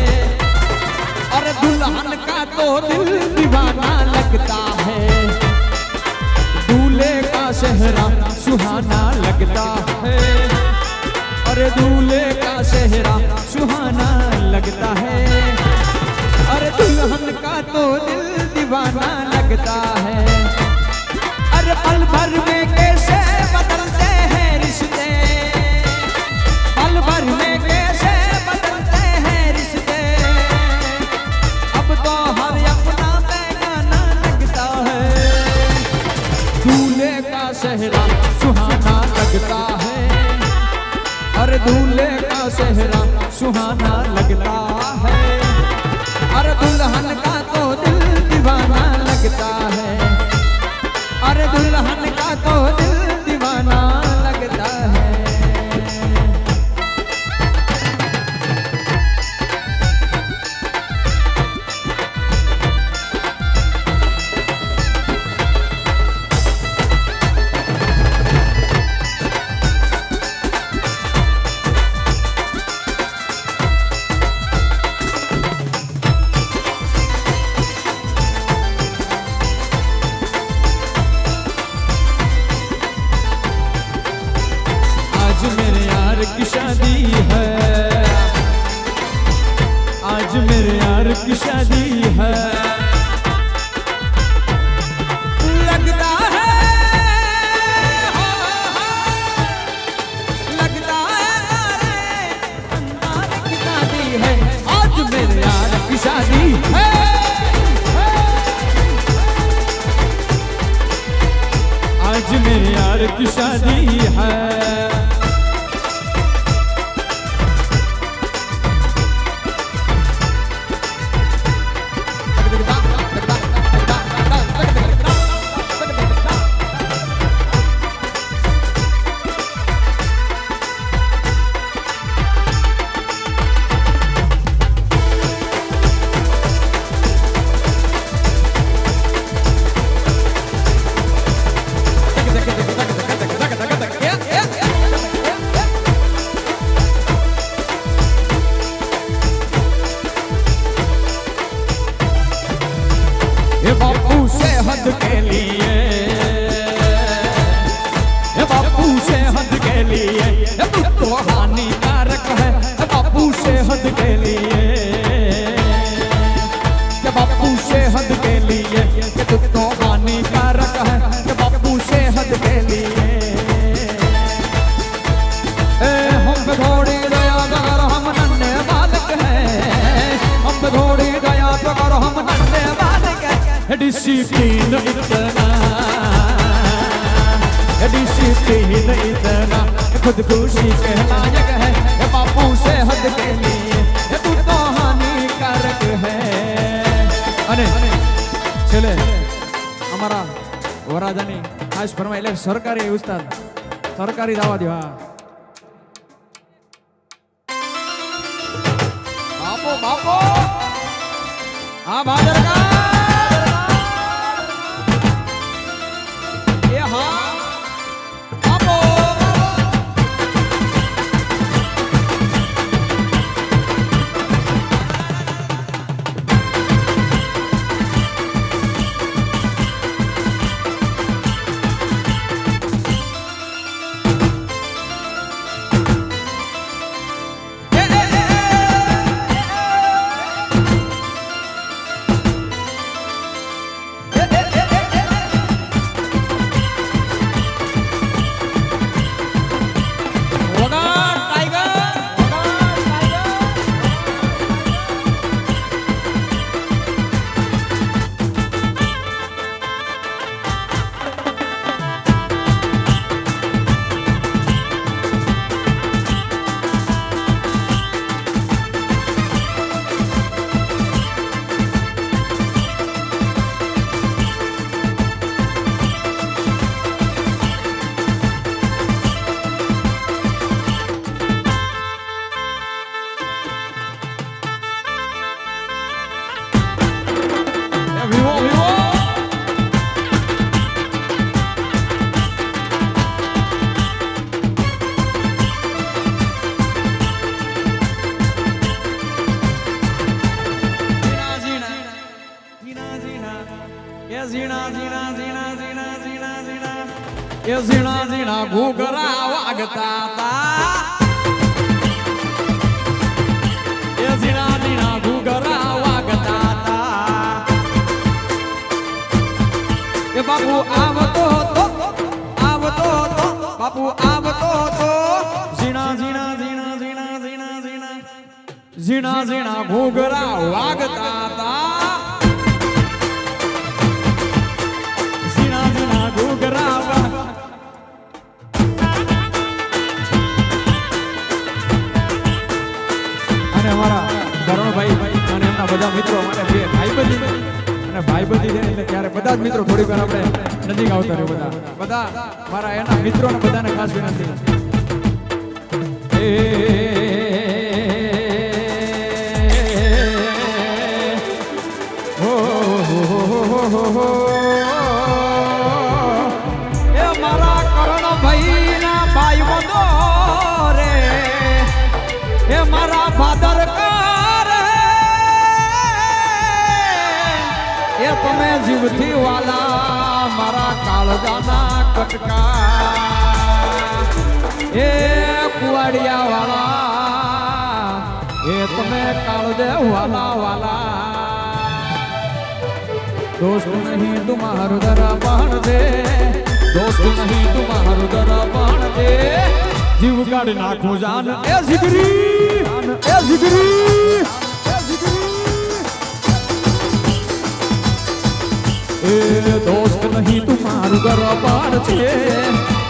अरे दुल्हन का तो दिल दीवाना लगता है दूल्हे का सेहरा सुहाना लगता है अरे दूल्हे का सेहरा सुहाना लगता है अरे दुल्हन का तो दिल दीवाना लगता है अरे पल भर में कैसे बदलते हैं रिश्ते पल भर में कैसे बदलते हैं रिश्ते अब तो हर अपना बेगाना लगता है दूल्हे का सेहरा सुहाना लगता है अरे दूल्हे का सेहरा सुहाना लगता है अरे दुल्हन का तो दिल दीवाना लगता है अरे दुल्हन का तो दिल दीवाना लगता है की शादी है आज मेरे यार की शादी है लगता है लगता है अंदाज की शादी है आज मेरे यार की शादी है आज मेरे यार की शादी है लिए तू तो हानिकारक है बापू सेहत के लिए कि बापू सेहत के लिए कि तू तो हानिकारक है कि बापू सेहत के लिए हम पे थोड़ी दया अगर हम नन्हे बालक हैं हम पे थोड़ी दया अगर हम नन्हे बालक हैं डिसिप्लिन इतना खुद खुशी के लायक है बापू सेहत के लिए तू तो हानिकारक है અને છેલ્લે અમારા વરાજાની ખાસ ફરમાઈ એટલે સરકારી ઉસ્તાદ સરકારી દાવા દો હા બાપો બાપો હા ભાદરકા એ હા બાપો એ ઝીણા ઝીણા ઘૂઘરા વાગતા તા એ ઝીણા ઝીણા ઘૂઘરા વાગતા તા એ બાપુ આવતો તો બાપુ આવતો તો ઝીણા ઝીણા ઝીણા ઝીણા ઝીણા ઝીણા ઝીણા ઝીણા ઘૂઘરા વાગતા તા ઝીણા ઝીણા ઘૂઘરા અમારા ધરણભાઈ અને એમના બધા મિત્રો માટે બે ભાઈબંધી અને ભાઈબંધી છે એટલે ત્યારે બધા જ મિત્રો થોડીક વાર આપણે નજીક આવતા રહ્યો બધા મારા એના મિત્રો ને બધાને ખાસ વિનંતી એ મારા કરણભાઈ ના ભાઈબંધો રે એ મારા ભાદરકાર એ તમે જીવથી વાલા મારા કાળજાના કટકા એ કુવાડિયા વાલા એ તમે કાળજે વાલા વાલા दोस्त नहीं तुम्हारो दरबान दे दोस्त नहीं तुम्हारो दरबान दे जीव काढ़ नाखो जान ए जिगरी ए दोस्त नहीं तुम्हारो दरबान छे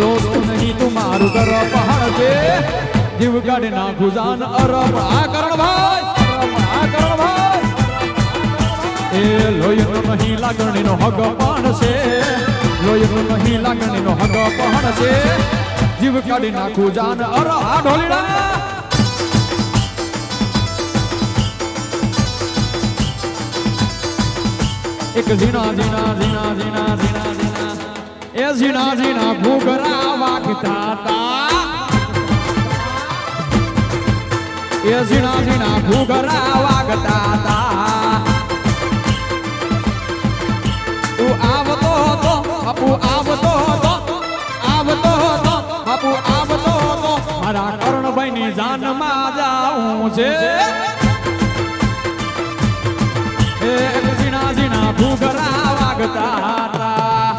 दोस्त नहीं तुम्हारो दरबान छे जीव काढ़ नाखो जान अरब आ करण भाई ए लोयनो नहीं लागणी नो हग पण छे लोयनो नहीं लागणी नो हग पण छे जीव काढी नाखू जान अर आ ढोलीड़ा एक जीना जीना जीना जीना जीना जीना ए जीना जीना घूघरा वागता ता ए जीना जीना घूघरा वागता ता आवतो तो बापू आवतो तो बापू आवतो છે એક ઝીણા ઝીણા ઘૂઘરા વાગતા હતા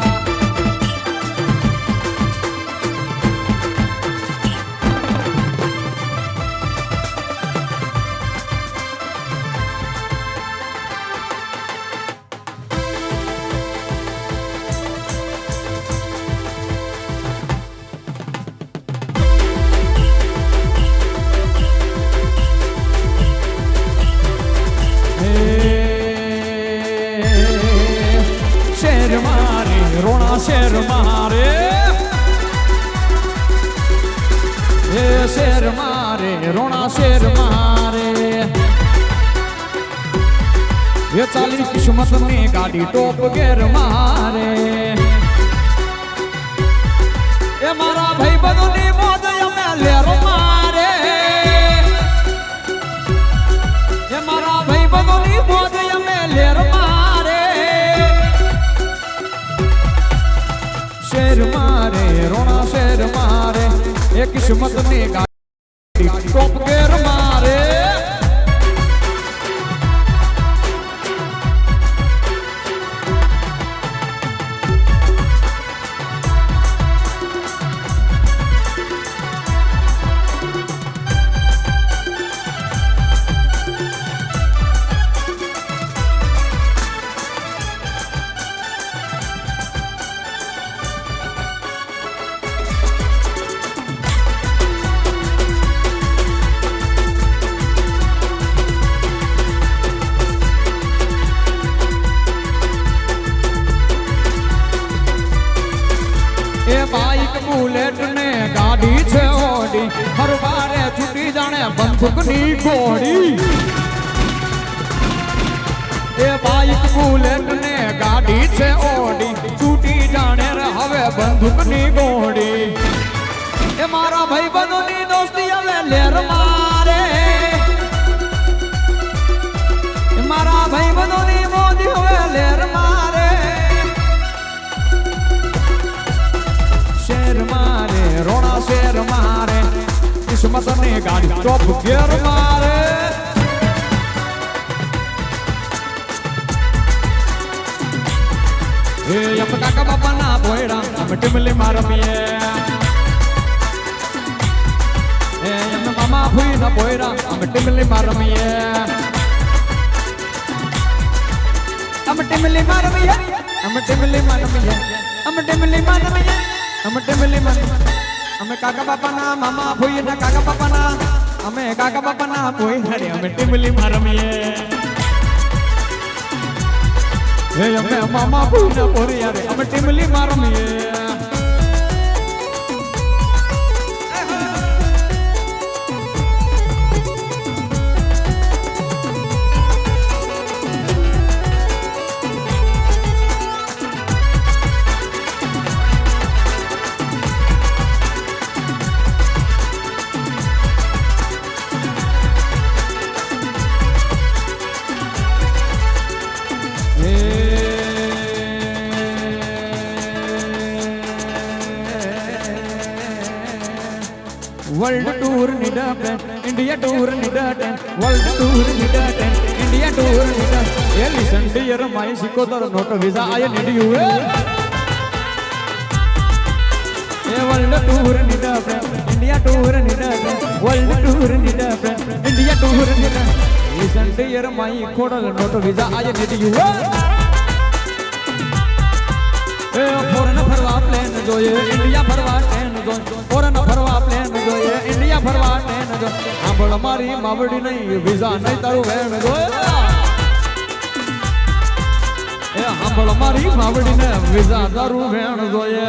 શેર મારે રોણા શેર મારે એ શેર મારે રોણા શેર મારે એ ચાલી કિસ્મત ની ગાડી ટોપ ગેર મારે એ મારા ભાઈ બધો ની મોજ અમે લેર મારે એ મારા ભાઈ બધો ની મોજ અમે લેર મારે શેર મારે રોણા શેર મારે એ કિસ્મત ની ગાડી ટોપ ગેર મારે એ બાઈક બુલેટ ને ગાડી છે ઓડી હરવારે છૂટી જાણે બંદૂક ની ગોળી એ બાઈક બુલેટ ને ગાડી છે ઓડી છૂટી જાણે રે હવે બંદૂક ની ગોળી એ મારા ભાઈ બંધો ની દોસ્તી હવે લેર મારે એ મારા ભાઈ બંધો ની મોજી હવે લેર મારે શેર મારે રોણા શેર મારે કિસ્મત ની ગાડી ટોપ ગેર મારે એ અમ કાકા બાપા ના ભોયડા અમે ટીમલી મારમીએ એ અમ મામા ભૂઈ ના ભોયડા અમે ટીમલી મારમીએ અમે ટીમલી મારમીએ અમે ટીમલી મારમીએ અમે ટીમલી મારમીએ અમે ટીમલી મારમીએ અમે કાકા બાપા ના મામા ભૂઈ ના કાકા બાપા ના અમે કાકા બાપા ના ભોઈ હરે અમે ટીમલી મારમીએ હે અમે મામા ભૂઈ ના ભોરી યારે અમે ટીમલી મારમીએ વર્લ્ડ ટૂર ની ડબે ઇન્ડિયા ટૂર ની ડબે વર્લ્ડ ટૂર ની ડબે ઇન્ડિયા ટૂર ની ડબે એ listen dear my Sikotar not visa I need you a world tour ની ડબે ઇન્ડિયા ટૂર ની ડબે વર્લ્ડ ટૂર ની ડબે ઇન્ડિયા ટૂર ની ડબે listen dear my Khodal not visa I need you એ ફોરેન ફરવા પ્લેન જોઈએ ઇન્ડિયા ફરવા ટ્રેન જોઈએ ફોરેન ફરવા પ્લેન જોઈએ ઇન્ડિયા ફરવા ટ્રેન જોઈએ સાંભળ મારી માવડી નહીં વિઝા નહીં તારું વેણ જોઈએ એ સાંભળ મારી માવડી ને વિઝા તારું વેણ જોઈએ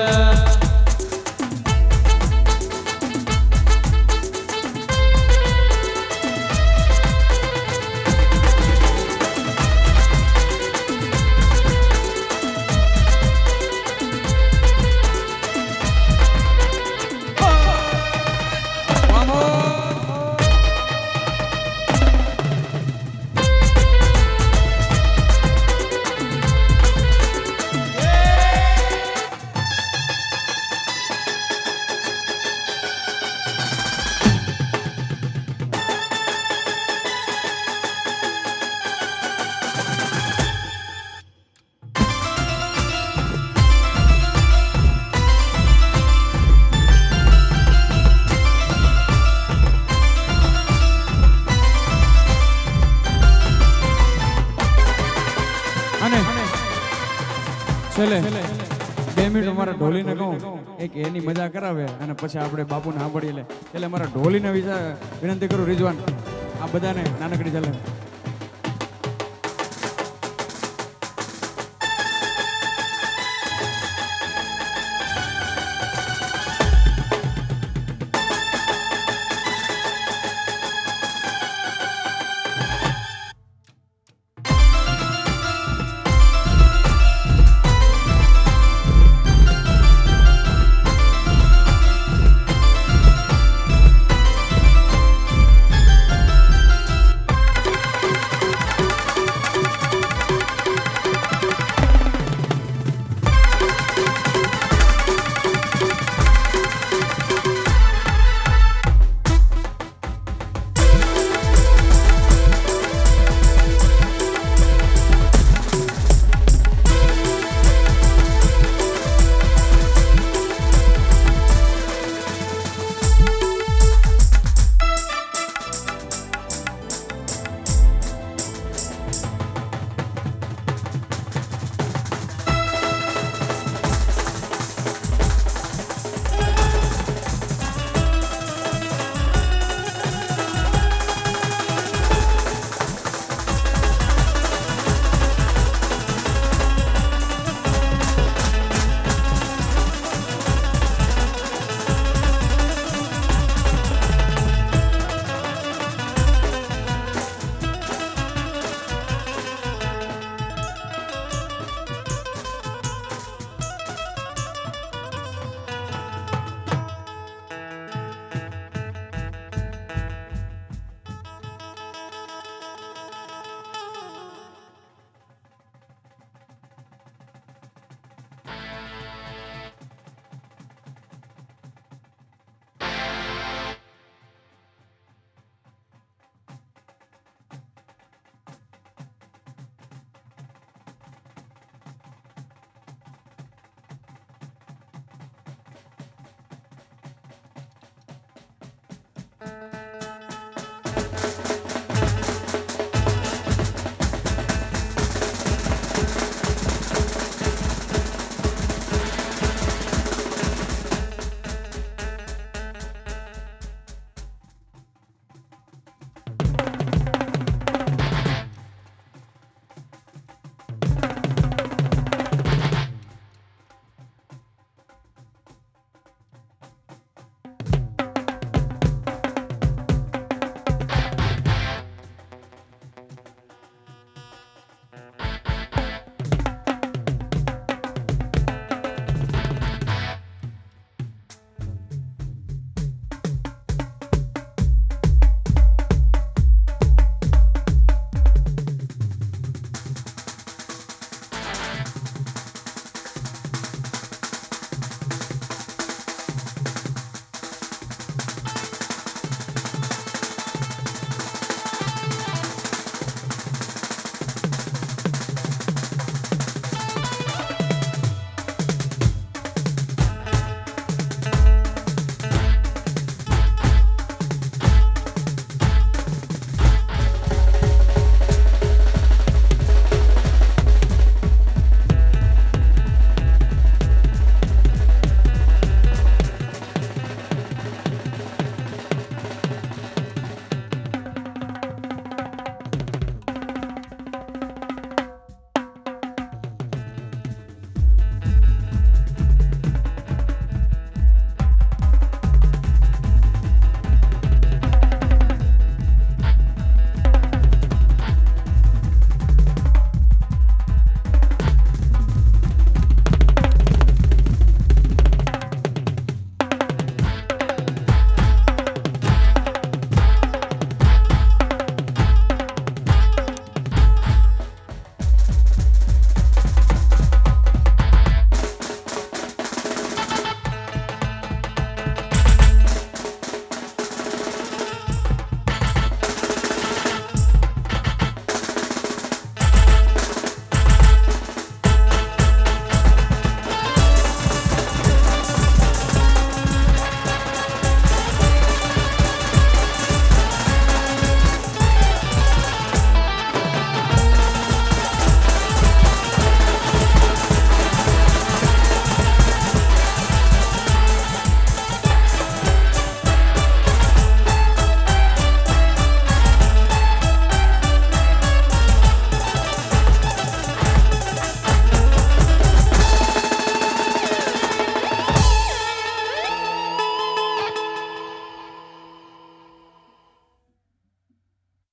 છેલ્લે 2 મિનિટ અમારા ઢોલીને કહું એક એની મજા કરાવે અને પછી આપણે બાપુને સાંભળીએ. એટલે અમારા ઢોલીને વિનંતી કરું રિજવાન આ બધાને નાનકડી ચાલે